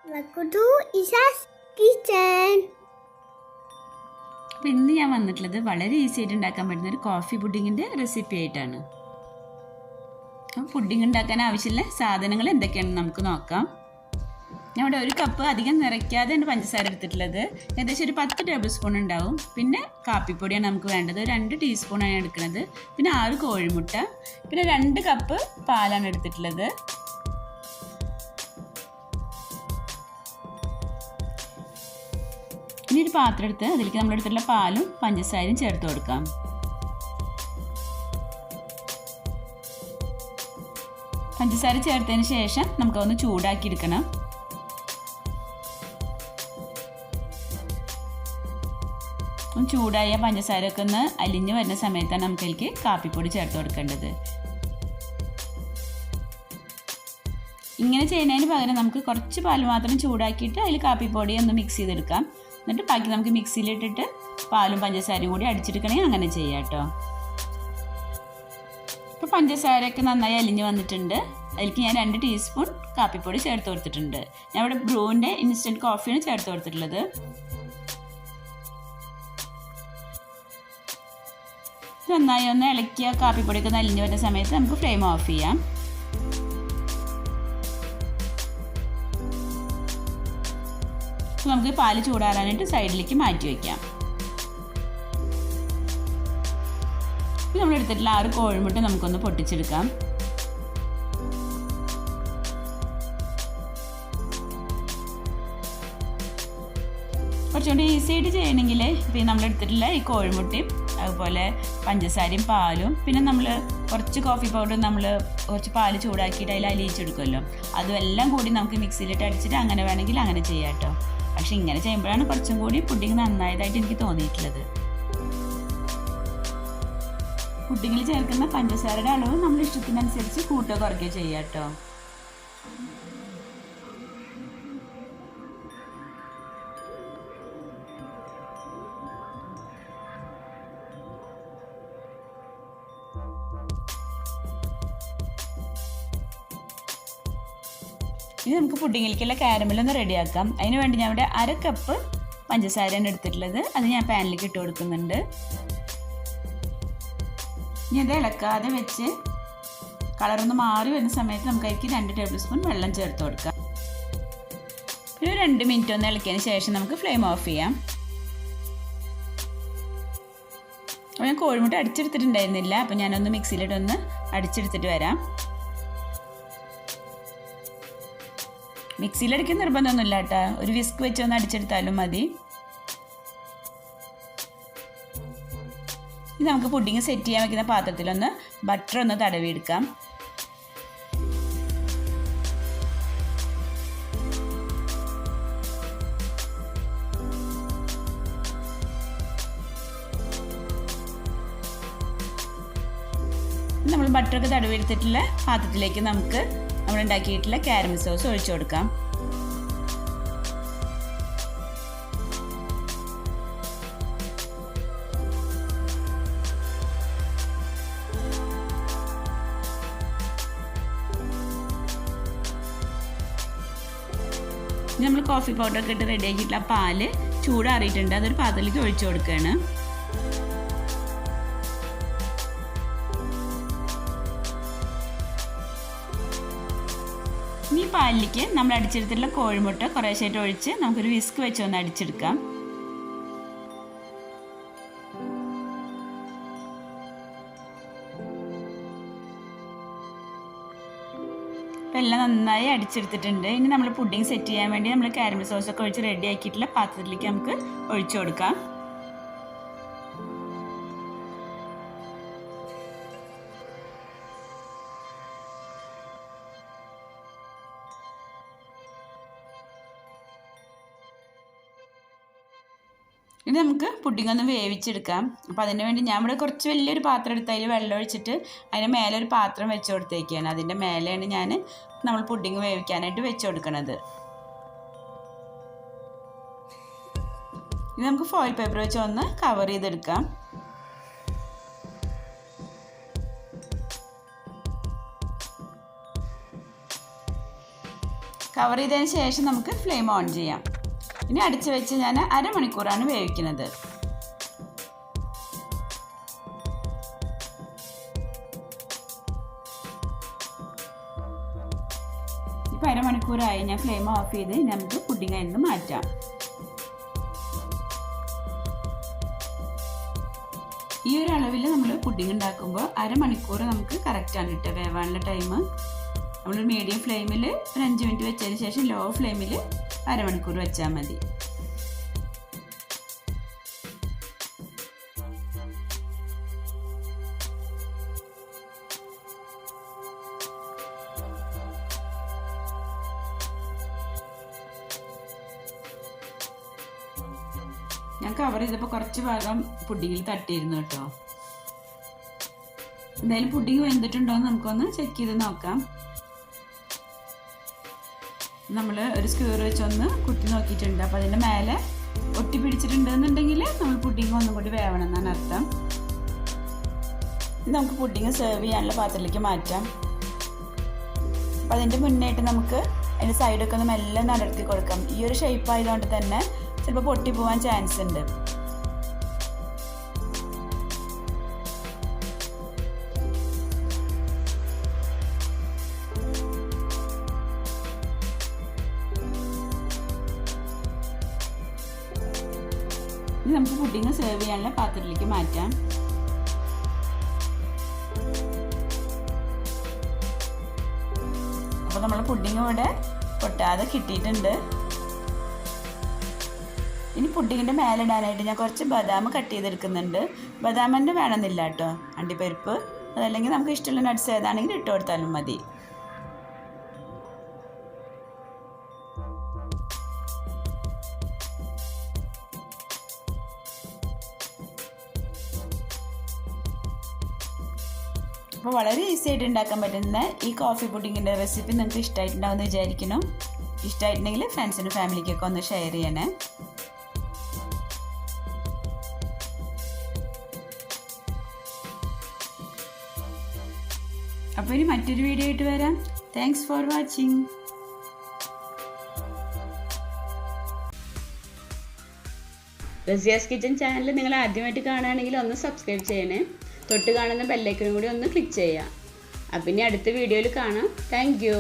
Welcome to Isha's Kitchen. അപ്പോൾ ഇന്ന് ഞാൻ വന്നിട്ടുള്ളത് വളരെ ഈസി ആയിട്ട് ഉണ്ടാക്കാൻ പറ്റുന്ന ഒരു കോഫി പുഡിങ്ങിൻ്റെ റെസിപ്പി ആയിട്ടാണ്. അപ്പോൾ പുഡിങ് ഉണ്ടാക്കാൻ ആവശ്യമുള്ള സാധനങ്ങൾ എന്തൊക്കെയാണെന്ന് നമുക്ക് നോക്കാം. ഞാൻ ഇവിടെ ഒരു കപ്പ് അധികം നിറയ്ക്കാതെ എൻ്റെ പഞ്ചസാര എടുത്തിട്ടുള്ളത്. ഏകദേശം ഒരു 10 ടേബിൾ സ്പൂൺ ഉണ്ടാവും. പിന്നെ കാപ്പിപ്പൊടിയാണ് നമുക്ക് വേണ്ടത്, 2 ടീസ്പൂണാണ് എടുക്കുന്നത്. പിന്നെ 6 കോഴിമുട്ട, പിന്നെ 2 കപ്പ് പാലാണ് എടുത്തിട്ടുള്ളത്. ഇനി ഒരു പാത്രം എടുത്ത് അതിലേക്ക് നമ്മളെടുത്തുള്ള പാലും പഞ്ചസാരയും ചേർത്ത് കൊടുക്കാം. പഞ്ചസാര ചേർത്തതിന് ശേഷം നമുക്കൊന്ന് ചൂടാക്കി എടുക്കണം. ചൂടായ പഞ്ചസാരയൊക്കെ ഒന്ന് അലിഞ്ഞ് വരുന്ന സമയത്താണ് നമുക്കിതിലേക്ക് കാപ്പിപ്പൊടി ചേർത്ത് കൊടുക്കേണ്ടത്. ഇങ്ങനെ ചെയ്യുന്നതിന് പകരം നമുക്ക് കുറച്ച് പാൽ മാത്രം ചൂടാക്കിയിട്ട് അതിൽ കാപ്പിപ്പൊടി ഒന്ന് മിക്സ് ചെയ്തെടുക്കാം. എന്നിട്ട് ബാക്കി നമുക്ക് മിക്സിയിലിട്ടിട്ട് പാലും പഞ്ചസാരയും കൂടി അടിച്ചെടുക്കണമെങ്കിൽ അങ്ങനെ ചെയ്യാം കേട്ടോ. ഇപ്പോൾ പഞ്ചസാരയൊക്കെ നന്നായി അലിഞ്ഞ് വന്നിട്ടുണ്ട്. അതിലേക്ക് ഞാൻ 2 ടീസ്പൂൺ കാപ്പിപ്പൊടി ചേർത്ത് കൊടുത്തിട്ടുണ്ട്. ഞാൻ ഇവിടെ ബ്രൂവിൻ്റെ ഇൻസ്റ്റൻറ്റ് കോഫിയാണ് ചേർത്ത് കൊടുത്തിട്ടുള്ളത്. നന്നായി ഒന്ന് ഇളക്കിയ കാപ്പിപ്പൊടിയൊക്കെ അലിഞ്ഞ് വരുന്ന സമയത്ത് നമുക്ക് ഫ്ലെയിം ഓഫ് ചെയ്യാം. നമുക്ക് പാല് ചൂടാറാനായിട്ട് സൈഡിലേക്ക് മാറ്റി വയ്ക്കാം. നമ്മൾ എടുത്തിട്ടുള്ള 6 കോഴിമുട്ട നമുക്കൊന്ന് പൊട്ടിച്ചെടുക്കാം. കുറച്ചുകൂടി ഈസി ആയിട്ട് ചെയ്യണമെങ്കിൽ പിന്നെ നമ്മളെടുത്തിട്ടുള്ള ഈ കോഴിമുട്ടയും അതുപോലെ പഞ്ചസാരയും പാലും പിന്നെ നമ്മൾ കുറച്ച് കോഫി പൗഡർ നമ്മൾ കുറച്ച് പാല് ചൂടാക്കിയിട്ട് അതിൽ അലിയിച്ചെടുക്കുമല്ലോ, അതും എല്ലാം കൂടി നമുക്ക് മിക്സിയിലിട്ട് അടിച്ചിട്ട് അങ്ങനെ വേണമെങ്കിൽ അങ്ങനെ ചെയ്യാം കേട്ടോ. പക്ഷെ ഇങ്ങനെ ചെയ്യുമ്പോഴാണ് കുറച്ചും കൂടി പുഡിങ് നന്നായതായിട്ട് എനിക്ക് തോന്നിയിട്ടുള്ളത്. പുഡിങ്ങിൽ ചേർക്കുന്ന പഞ്ചസാരയുടെ അളവ് നമ്മൾ ഇഷ്ടത്തിനനുസരിച്ച് കൂട്ടുകയോ കുറയ്ക്കുകയോ ചെയ്യാം കേട്ടോ. ഇനി നമുക്ക് പുഡിങ്ങിലേക്കുള്ള കാരമലൊന്ന് റെഡിയാക്കാം. അതിന് വേണ്ടി ഞാൻ ഇവിടെ 1/2 കപ്പ് പഞ്ചസാരയാണ് എടുത്തിട്ടുള്ളത്. അത് ഞാൻ പാനിലേക്ക് ഇട്ട് കൊടുക്കുന്നുണ്ട്. ഇനി അത് ഇളക്കാതെ വെച്ച് കളറൊന്ന് മാറി വരുന്ന സമയത്ത് നമുക്ക് അതിലേക്ക് 2 ടേബിൾ സ്പൂൺ വെള്ളം ചേർത്ത് കൊടുക്കാം. ഒരു 2 മിനിറ്റ് ഒന്ന് ഇളക്കിയതിന് ശേഷം നമുക്ക് ഫ്ലെയിം ഓഫ് ചെയ്യാം. അപ്പോൾ ഞാൻ കോഴിമുട്ട അടിച്ചെടുത്തിട്ടുണ്ടായിരുന്നില്ല, അപ്പോൾ ഞാനൊന്ന് മിക്സിയിലിട്ടൊന്ന് അടിച്ചെടുത്തിട്ട് വരാം. മിക്സിയിലടിക്കാൻ നിർബന്ധമൊന്നുമില്ല കേട്ടോ, ഒരു വിസ്ക് വെച്ച് ഒന്ന് അടിച്ചെടുത്താലും മതി. ഇത് നമുക്ക് പുഡിങ് സെറ്റ് ചെയ്യാൻ വെക്കുന്ന പാത്രത്തിലൊന്ന് ബട്ടർ ഒന്ന് തടവിയെടുക്കാം. നമ്മൾ ബട്ടറൊക്കെ തടവിയെടുത്തിട്ടുള്ള പാത്രത്തിലേക്ക് നമുക്ക് നമ്മൾ ഉണ്ടാക്കിയിട്ടുള്ള കാരമൽ സോസ് ഒഴിച്ചു കൊടുക്കാം. നമ്മൾ കോഫി പൗഡറൊക്കെ ഇട്ട് റെഡിയാക്കിയിട്ടുള്ള പാല് ചൂടാറിയിട്ടുണ്ട്, അതൊരു പാത്രത്തിലേക്ക് ഒഴിച്ചു കൊടുക്കുകയാണ്. ഈ പാലിലേക്ക് നമ്മൾ അടിച്ചെടുത്തിട്ടുള്ള കോഴിമുട്ട കുറേശ്ശായിട്ട് ഒഴിച്ച് നമുക്കൊരു വിസ്ക് വെച്ച് ഒന്ന് അടിച്ചെടുക്കാം. അപ്പം എല്ലാം നന്നായി അടിച്ചെടുത്തിട്ടുണ്ട്. ഇനി നമ്മൾ പുഡിങ് സെറ്റ് ചെയ്യാൻ വേണ്ടി നമ്മൾ കാരമൽ സോസൊക്കെ ഒഴിച്ച് റെഡി ആക്കിയിട്ടുള്ള പാത്രത്തിലേക്ക് നമുക്ക് ഒഴിച്ചു കൊടുക്കാം. ഇനി നമുക്ക് പുഡിങ് ഒന്ന് വേവിച്ചെടുക്കാം. അപ്പോൾ അതിന് വേണ്ടി ഞാൻ ഇവിടെ കുറച്ച് വലിയൊരു പാത്രം എടുത്ത് അതിൽ വെള്ളം ഒഴിച്ചിട്ട് അതിന് മേലെ ഒരു പാത്രം വെച്ച് കൊടുത്തേക്കാണ്. അതിൻ്റെ മേലെയാണ് ഞാൻ നമ്മൾ പുഡിങ് വേവിക്കാനായിട്ട് വെച്ച് കൊടുക്കുന്നത്. ഇത് നമുക്ക് ഫോയിൽ പേപ്പർ വെച്ച് ഒന്ന് കവർ ചെയ്തെടുക്കാം. കവർ ചെയ്തതിന് ശേഷം നമുക്ക് ഫ്ലെയിം ഓൺ ചെയ്യാം. ഇനി അടിച്ച് വെച്ച് ഞാൻ അരമണിക്കൂറാണ് വേവിക്കുന്നത്. ഇപ്പോൾ അരമണിക്കൂറായി. ഞാൻ ഫ്ലെയിം ഓഫ് ചെയ്ത് നമുക്ക് പുഡിംഗ് അതിൽ നിന്ന് മാറ്റാം. ഈ ഒരു അളവിൽ നമ്മൾ പുഡിംഗ് ഉണ്ടാക്കുമ്പോൾ അരമണിക്കൂർ നമുക്ക് കറക്റ്റാണ് കേട്ടോ വേവാനുള്ള ടൈം. നമ്മൾ മീഡിയം ഫ്ലെയിമിൽ ഒരു 5 മിനിറ്റ് വെച്ചതിന് ശേഷം ലോ ഫ്ലെയിമിൽ അരമണിക്കൂർ വെച്ചാൽ മതി. ഞാൻ കവർ ചെയ്തപ്പോൾ കുറച്ച് ഭാഗം പുഡിങ്ങിൽ തട്ടിയിരുന്നു കേട്ടോ. എന്തായാലും പുഡിങ് വെന്തിട്ടുണ്ടോ എന്ന് നമുക്കൊന്ന് ചെക്ക് ചെയ്ത് നോക്കാം. നമ്മൾ ഒരു സ്ക്യൂർ വെച്ചൊന്ന് കുത്തി നോക്കിയിട്ടുണ്ട്. അപ്പോൾ അതിൻ്റെ മേലെ ഒട്ടി പിടിച്ചിട്ടുണ്ടെന്നുണ്ടെങ്കിൽ നമ്മൾ പുഡിങ് ഒന്നും കൂടി വേവണം എന്നാണ് അർത്ഥം. നമുക്ക് പുഡിങ് സെർവ് ചെയ്യാനുള്ള പാത്രത്തിലേക്ക് മാറ്റാം. അപ്പോൾ അതിൻ്റെ മുന്നായിട്ട് നമുക്ക് അതിൻ്റെ സൈഡൊക്കെ ഒന്ന് മെല്ലെ നടത്തി കൊടുക്കാം. ഈ ഒരു ഷേപ്പ് ആയതുകൊണ്ട് തന്നെ ചിലപ്പോൾ പൊട്ടിപ്പോവാൻ ചാൻസ് ഉണ്ട്. ഇനി നമുക്ക് പുഡിങ് സെർവ് ചെയ്യാനുള്ള പാത്രത്തിലേക്ക് മാറ്റാം. അപ്പോൾ നമ്മൾ പുഡിങ് ഇവിടെ പൊട്ടാതെ കിട്ടിയിട്ടുണ്ട്. ഇനി പുഡിങ്ങിൻ്റെ മേലെ ഇടാനായിട്ട് ഞാൻ കുറച്ച് ബദാം കട്ട് ചെയ്തെടുക്കുന്നുണ്ട്. ബദാമിൻ്റെ വേണമെന്നില്ല കേട്ടോ, അണ്ടിപ്പരിപ്പ്. അതല്ലെങ്കിൽ നമുക്ക് ഇഷ്ടമുള്ള നട്ട്സ് ഏതാണെങ്കിലും ഇട്ട് കൊടുത്താലും മതി. അപ്പോൾ വളരെ ഈസി ആയിട്ട് ഉണ്ടാക്കാൻ പറ്റുന്ന ഈ കോഫി പുഡിങ്ങിൻ്റെ റെസിപ്പി നിങ്ങൾക്ക് ഇഷ്ടമായിട്ടുണ്ടാവുമെന്ന് വിചാരിക്കുന്നു. ഇഷ്ടമായിട്ടുണ്ടെങ്കിൽ ഫ്രണ്ട്സിനും ഫാമിലിക്കൊക്കെ ഒന്ന് ഷെയർ ചെയ്യണേ. അപ്പോൾ ഇനി മറ്റൊരു വീഡിയോ ആയിട്ട് വരാം. Thanks for watching. Razia's kitchen channel നിങ്ങൾ ആദ്യമായിട്ട് കാണുകയാണെങ്കിൽ ഒന്ന് സബ്സ്ക്രൈബ് ചെയ്യണേ. തൊട്ട് കാണുന്ന ബെല്ലൈക്കനും കൂടി ഒന്ന് ക്ലിക്ക് ചെയ്യാം. അപ്പം ഇനി അടുത്ത വീഡിയോയിൽ കാണാം. Thank you.